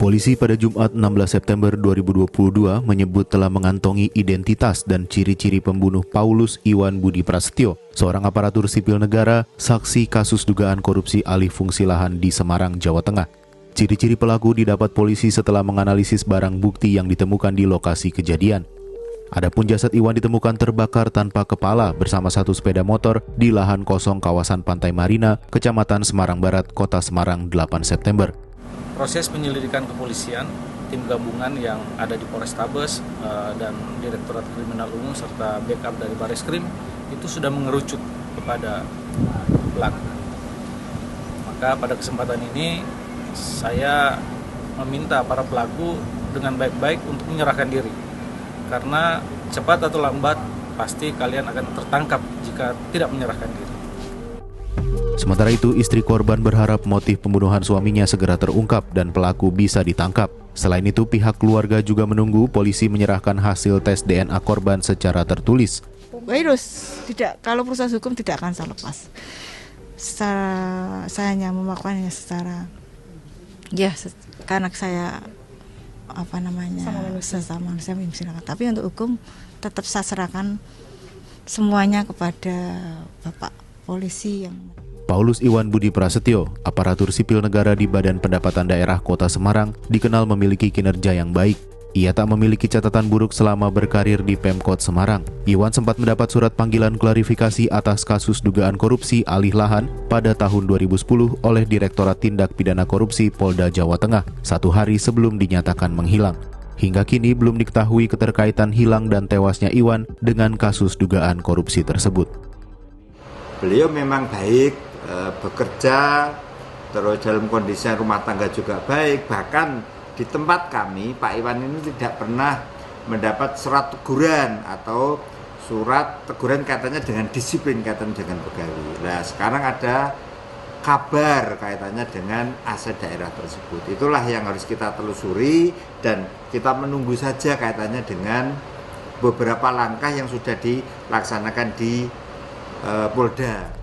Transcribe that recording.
Polisi pada Jumat 16 September 2022 menyebut telah mengantongi identitas dan ciri-ciri pembunuh Paulus Iwan Budi Prasetyo, seorang aparatur sipil negara, saksi kasus dugaan korupsi alih fungsi lahan di Semarang, Jawa Tengah. Ciri-ciri pelaku didapat polisi setelah menganalisis barang bukti yang ditemukan di lokasi kejadian. Adapun jasad Iwan ditemukan terbakar tanpa kepala bersama satu sepeda motor di lahan kosong kawasan Pantai Marina, Kecamatan Semarang Barat, Kota Semarang, 8 September. Proses penyelidikan kepolisian, tim gabungan yang ada di Polrestabes dan Direktorat Kriminal Umum serta backup dari Bareskrim itu sudah mengerucut kepada pelaku. Maka pada kesempatan ini saya meminta para pelaku dengan baik-baik untuk menyerahkan diri. Karena cepat atau lambat pasti kalian akan tertangkap jika tidak menyerahkan diri. Sementara itu, istri korban berharap motif pembunuhan suaminya segera terungkap dan pelaku bisa ditangkap. Selain itu, pihak keluarga juga menunggu polisi menyerahkan hasil tes DNA korban secara tertulis. Kalau proses hukum tidak akan saya lepas. Saya hanya melakukannya secara, karena saya sesama manusia silakan. Tapi untuk hukum tetap saya serahkan semuanya kepada Bapak Polisi yang. Paulus Iwan Budi Prasetyo, aparatur sipil negara di Badan Pendapatan Daerah Kota Semarang, dikenal memiliki kinerja yang baik. Ia tak memiliki catatan buruk selama berkarir di Pemkot Semarang. Iwan sempat mendapat surat panggilan klarifikasi atas kasus dugaan korupsi alih lahan pada tahun 2010 oleh Direktorat Tindak Pidana Korupsi Polda Jawa Tengah, 1 hari sebelum dinyatakan menghilang. Hingga kini belum diketahui keterkaitan hilang dan tewasnya Iwan dengan kasus dugaan korupsi tersebut. Beliau memang baik, bekerja, terus dalam kondisi rumah tangga juga baik. Bahkan di tempat kami, Pak Iwan ini tidak pernah mendapat surat teguran atau surat teguran katanya dengan disiplin, katanya dengan pegawai. Nah, sekarang ada kabar kaitannya dengan aset daerah tersebut. Itulah yang harus kita telusuri dan kita menunggu saja kaitannya dengan beberapa langkah yang sudah dilaksanakan di Polda.